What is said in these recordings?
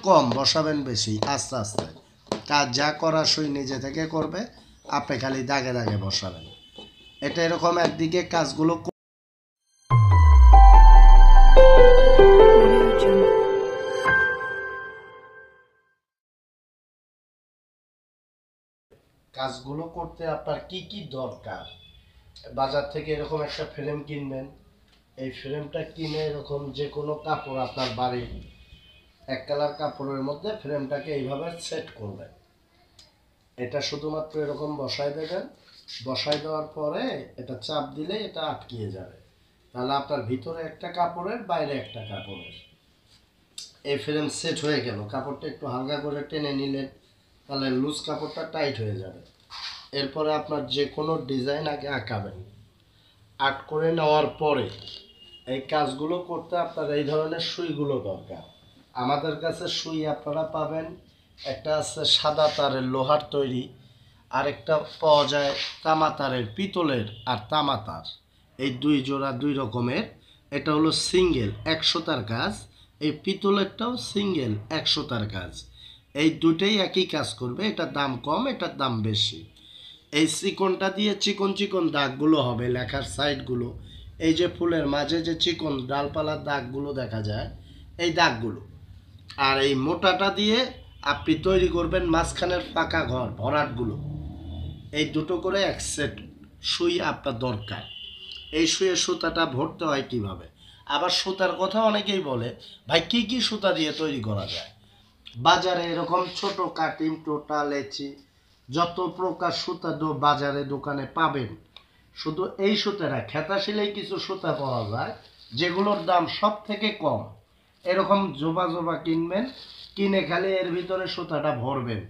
কম, বসাবেন বেশি, আস্তে আস্তে। কাজ যা করা সুই নিজে থেকে করবে, আপনি খালি দাগে দাগে বসাবেন। এটা এরকম একদিকে কাজগুলো করতে আপনার কি কি দরকার। বাজার থেকে এরকম একটা ফ্রেম কিনবেন। এই ফ্রেমটা কিনে এরকম যে কোনো কাপড় আপনার বাড়ির এক কালার কাপড়ের মধ্যে ফ্রেমটাকে এইভাবে সেট করবেন। এটা শুধুমাত্র এরকম বসাই দেবেন। বসাই দেওয়ার পরে এটা চাপ দিলে এটা আটকিয়ে যাবে। তাহলে আপনার ভিতরে একটা কাপড়ের, বাইরে একটা কাপড়ের এই ফ্রেম সেট হয়ে গেল। কাপড়টা একটু হালকা করে টেনে নিলেন, তাহলে লুজ কাপড়টা টাইট হয়ে যাবে। এরপরে আপনার যে কোনো ডিজাইন আগে আঁকাবেন। আর্ট করে নেওয়ার পরে এই কাজগুলো করতে আপনার এই ধরনের সুইগুলো দরকার। আমাদের কাছে সুই আপনারা পাবেন, একটা আছে সাদা তারের লোহার তৈরি, আরেকটা পাওয়া যায় তামা তারের, পিতলের আর তামা তার, এই দুই জোড়া দুই রকমের। এটা হলো সিঙ্গেল 100 তার কাজ, এই পিতলেরটাও সিঙ্গেল 100 তার কাজ। এই দুটেই একই কাজ করবে, এটার দাম কম, এটার দাম বেশি। এই চিকনটা দিয়ে চিকন চিকন দাগগুলো হবে লেখার সাইডগুলো, এই যে ফুলের মাঝে যে চিকন ডালপালার দাগগুলো দেখা যায়, এই দাগগুলো। আর এই মোটাটা দিয়ে আপনি তৈরি করবেন মাঝখানের ফাঁকা ঘর ভরাটগুলো। এই দুটো করে এক সেট সুই আপনার দরকার। এই সুইয়ের সুতাটা ভরতে হয় কিভাবে। আবার সুতার কথা অনেকেই বলে, ভাই কি কি সুতা দিয়ে তৈরি করা যায়। বাজারে এরকম ছোট কাটিং, টোটা, লেচি, যত প্রকার সুতা বাজারে দোকানে পাবেন। শুধু এই সুতাটা খেতা সেলাই কিছু সুতা পাওয়া যায় যেগুলোর দাম সব থেকে কম। এরকম জোবা জোবা কিনবেন, কিনে খালি এর ভিতরে সুতাটা ভরবেন।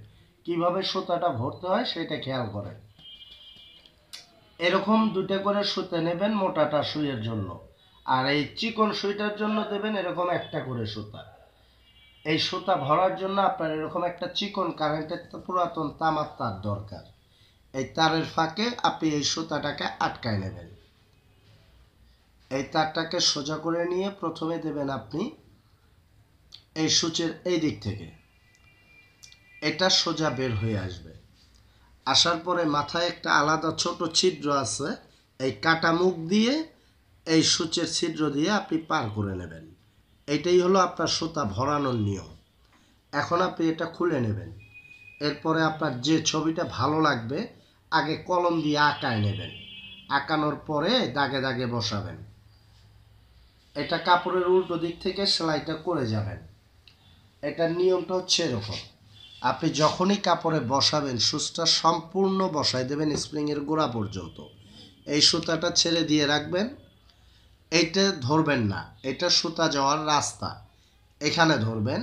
কিভাবে সুতাটা ভরতে হয় সেটা খেয়াল করেন। এরকম দুটো করে সুতা নেবেন মোটাটা সুইয়ের জন্য, আর এই চিকন সুইটার জন্য দেবেন এরকম একটা করে সুতা। এই সুতা ভরার জন্য আপনার এরকম একটা চিকন কারেন্টের পুরাতন তামার তার দরকার। এই তারের ফাঁকে আপনি এই সুতাটাকে আটকায় নেবেন। এই তারটাকে সোজা করে নিয়ে প্রথমে দেবেন আপনি এই সূচের এই দিক থেকে, এটা সোজা বের হয়ে আসবে। আসার পরে মাথায় একটা আলাদা ছোট ছিদ্র আছে, এই কাটা মুখ দিয়ে এই সূচের ছিদ্র দিয়ে আপনি পার করে নেবেন। এটাই হলো আপনার সুতা ভরানোর নিয়ম। এখন আপনি এটা খুলে নেবেন। এরপরে আপনার যে ছবিটা ভালো লাগবে আগে কলম দিয়ে আঁকায় নেবেন। আঁকানোর পরে দাগে দাগে বসাবেন। এটা কাপড়ের উল্টো দিক থেকে সেলাইটা করে যাবেন। এটার নিয়মটা হচ্ছে এরকম, আপনি যখনই কাপড়ে বসাবেন সুচটা সম্পূর্ণ বসাই দেবেন স্প্রিংয়ের গোড়া পর্যন্ত। এই সুতাটা ছেড়ে দিয়ে রাখবেন, এইটা ধরবেন না, এটা সুতা যাওয়ার রাস্তা, এখানে ধরবেন,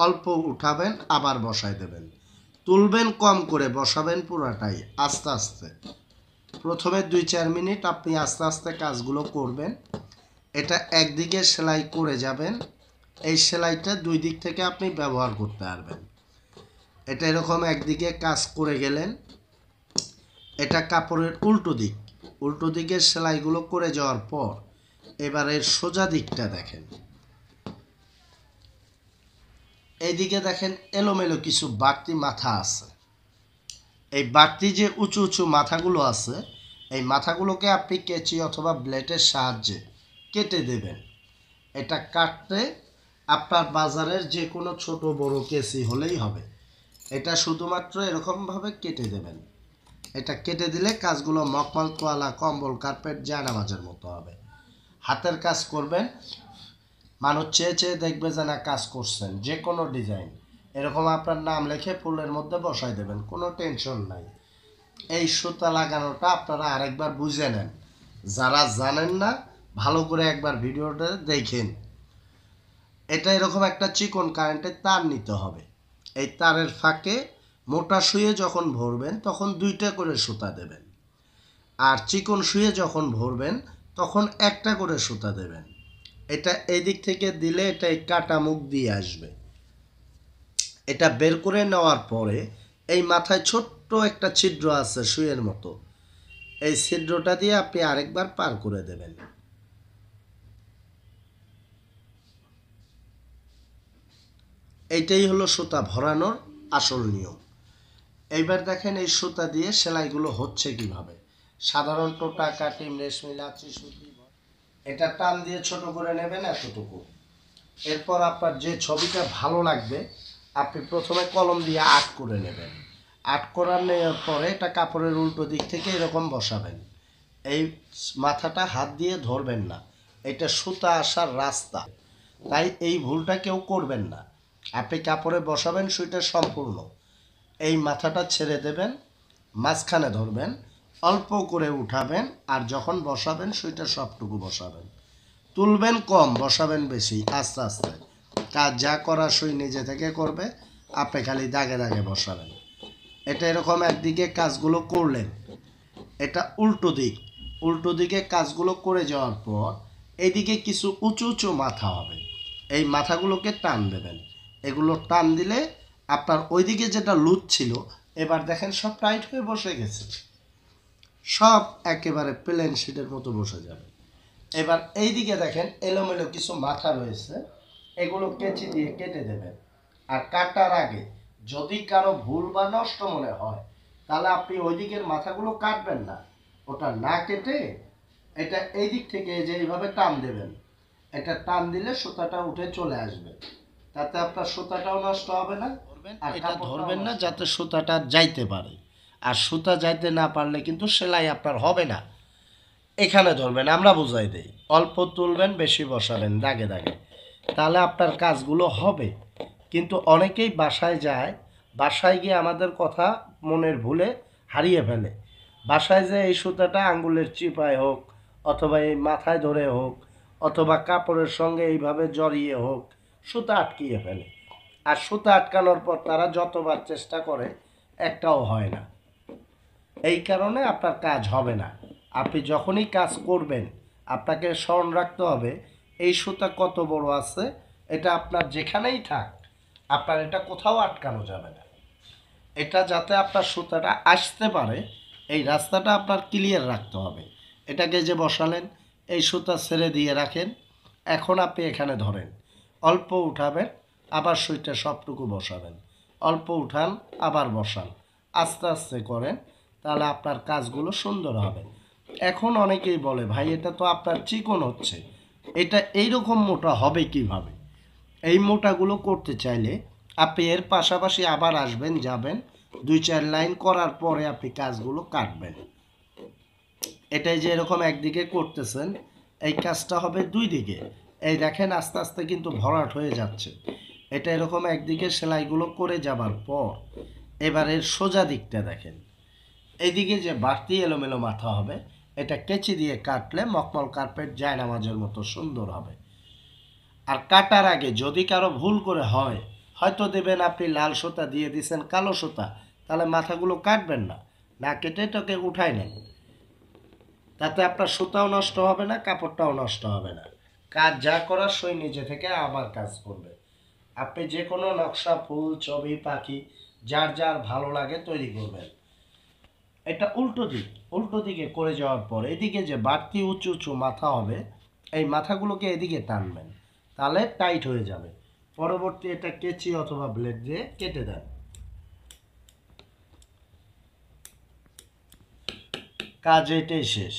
অল্প উঠাবেন, আবার বসাই দেবেন। তুলবেন কম করে, বসাবেন পুরাটাই আস্তে আস্তে। প্রথমে 2-4 মিনিট আপনি আস্তে আস্তে কাজগুলো করবেন। এটা একদিকে সেলাই করে যাবেন, এই সেলাইটা দুই দিক থেকে আপনি ব্যবহার করতে পারবেন। এটা এরকম একদিকে কাজ করে গেলেন, এটা কাপড়ের উল্টো দিক, উল্টো দিকের সেলাইগুলো করে যাওয়ার পর এবার এর সোজা দিকটা দেখেন। এইদিকে দেখেন এলোমেলো কিছু বাড়তি মাথা আছে। এই বাড়তি যে উঁচু উঁচু মাথাগুলো আছে, এই মাথাগুলোকে আপনি কেচি অথবা ব্লেডের সাহায্যে কেটে দেবেন। এটা কাটতে আপনার বাজারের যে কোনো ছোট বড় কেচি হলেই হবে। এটা শুধুমাত্র এরকমভাবে কেটে দেবেন। এটা কেটে দিলে কাজগুলো মখমল, তোয়ালা, কম্বল, কার্পেট, জায়নামাজের মতো হবে। হাতের কাজ করবেন, মানুষ চেয়ে চেয়ে দেখবে যে না কাজ করছেন। যে কোনো ডিজাইন এরকম আপনার নাম লিখে ফুলের মধ্যে বসাই দেবেন, কোনো টেনশন নাই। এই সুতা লাগানোটা আপনারা আরেকবার বুঝে নেন, যারা জানেন না ভালো করে একবার ভিডিওটা দেখেন। এটা এরকম একটা চিকন কারেন্টের তার নিতে হবে। এই তারের ফাঁকে মোটা সুইয়ে যখন ভরবেন তখন 2টা করে সুতা দেবেন, আর চিকন সুইয়ে যখন ভরবেন তখন একটা করে সুতা দেবেন। এটা এই দিক থেকে দিলে এটা এই কাটা মুখ দিয়ে আসবে। এটা বের করে নেওয়ার পরে এই মাথায় ছোট্ট একটা ছিদ্র আছে সুইয়ের মতো, এই ছিদ্রটা দিয়ে আপনি আরেকবার পার করে দেবেন। এইটাই হলো সুতা ভরানোর আসল নিয়ম। এইবার দেখেন এই সুতা দিয়ে সেলাইগুলো হচ্ছে কিভাবে। সাধারণত টাকা, টিম, রেশমি, লাচি, সুতি, এটা টান দিয়ে ছোট করে নেবেন এতটুকু। এরপর আপনার যে ছবিটা ভালো লাগবে আপনি প্রথমে কলম দিয়ে আর্ট করে নেবেন। আর্ট করার নেওয়ার পরে এটা কাপড়ের উল্টো দিক থেকে এরকম বসাবেন। এই মাথাটা হাত দিয়ে ধরবেন না, এটা সুতা আসার রাস্তা, তাই এই ভুলটা কেউ করবেন না। আপনি কাপড়ে বসাবেন সুইটা সম্পূর্ণ, এই মাথাটা ছেড়ে দেবেন, মাঝখানে ধরবেন, অল্প করে উঠাবেন, আর যখন বসাবেন সুইটা সবটুকু বসাবেন। তুলবেন কম, বসাবেন বেশি, আস্তে আস্তে। কাজ যা করা সুই নিজে থেকে করবে, আপনি খালি দাগে দাগে বসাবেন। এটা এরকম একদিকে কাজগুলো করলেন, এটা উল্টো দিক। উল্টো দিকে কাজগুলো করে যাওয়ার পর এইদিকে কিছু উঁচু উঁচু মাথা হবে, এই মাথাগুলোকে টান দেবেন। এগুলো টান দিলে আপনার ওইদিকে যেটা লুজ ছিল এবার দেখেন সব টাইট হয়ে বসে গেছে, সব একেবারে প্লেন শিটের মতো বসে যাবে। এবার এইদিকে দেখেন এলোমেলো কিছু মাথা রয়েছে, এগুলো কেচি দিয়ে কেটে দেবেন। আর কাটার আগে যদি কারো ভুল বা নষ্ট মনে হয় তাহলে আপনি ওই দিকের মাথাগুলো কাটবেন না, ওটা না কেটে এটা এই দিক থেকে যে এইভাবে টান দেবেন। এটা টান দিলে সুতাটা উঠে চলে আসবে, তাতে আপনার সুতাটাও নষ্ট হবে না। আর এটা ধরবেন না যাতে সুতাটা যাইতে পারে, আর সুতা যাইতে না পারলে কিন্তু সেলাই আপনার হবে না। এখানে ধরবেন, আমরা বুঝাই দেই, অল্প তুলবেন, বেশি বসাবেন দাগে দাগে, তাহলে আপনার কাজগুলো হবে। কিন্তু অনেকেই বাসায় যায়, বাসায় গিয়ে আমাদের কথা মনের ভুলে হারিয়ে ফেলে। বাসায় যে এই সুতাটা আঙ্গুলের চিপায় হোক, অথবা এই মাথায় ধরে হোক, অথবা কাপড়ের সঙ্গে এইভাবে জড়িয়ে হোক, সুতা আটকিয়ে ফেলে। আর সুতা আটকানোর পর তারা যতবার চেষ্টা করে একটাও হয় না। এই কারণে আপনার কাজ হবে না। আপনি যখনই কাজ করবেন আপনাকে স্মরণ রাখতে হবে এই সুতা কত বড় আছে, এটা আপনার যেখানেই থাক আপনার এটা কোথাও আটকানো যাবে না। এটা যাতে আপনার সুতাটা আসতে পারে এই রাস্তাটা আপনার ক্লিয়ার রাখতে হবে। এটাকে যে বসালেন, এই সুতা ছেড়ে দিয়ে রাখেন, এখন আপনি এখানে ধরেন, অল্প উঠাবেন, আবার সুইটা সবটুকু বসাবেন, অল্প উঠান আবার বসান, আস্তে আস্তে করেন, তাহলে আপনার কাজগুলো সুন্দর হবে। এখন অনেকেই বলে ভাই এটা তো আপনার চিকন হচ্ছে, এটা এইরকম মোটা হবে কিভাবে? এই মোটাগুলো করতে চাইলে আপনি এর পাশাপাশি আবার আসবেন, যাবেন, 2-4 লাইন করার পরে আপনি কাজগুলো কাটবেন। এটাই যে এরকম একদিকে করতেছেন, এই কাজটা হবে দুই দিকে। এই দেখেন আস্তে আস্তে কিন্তু ভরাট হয়ে যাচ্ছে। এটা এরকম একদিকে সেলাইগুলো করে যাবার পর এবারের সোজা দিকটা দেখেন, এইদিকে যে বাড়তি এলোমেলো মাথা হবে এটা কেচি দিয়ে কাটলে মখমল কার্পেট জায়নামাজের মতো সুন্দর হবে। আর কাটার আগে যদি কারো ভুল করে হয়, হয়তো দেবেন আপনি লাল সুতা দিয়ে দিয়েছেন কালো সুতা, তাহলে মাথাগুলো কাটবেন না, না কেটে এটাকে উঠাই নেন, তাতে আপনার সুতাও নষ্ট হবে না, কাপড়টাও নষ্ট হবে না। কাজ যা করার সই নিজে থেকে আবার কাজ করবে। আপনি যে কোনো নকশা, ফুল, ছবি, পাখি যার যার ভালো লাগে তৈরি করবেন। এটা উল্টো দিক, উল্টো দিকে করে যাওয়ার পর এদিকে যে বাড়তি উঁচু উঁচু মাথা হবে এই মাথাগুলোকে এদিকে টানবেন, তাহলে টাইট হয়ে যাবে। পরবর্তী এটা কেচি অথবা ব্লেড দিয়ে কেটে দেন। কাজ এটাই শেষ।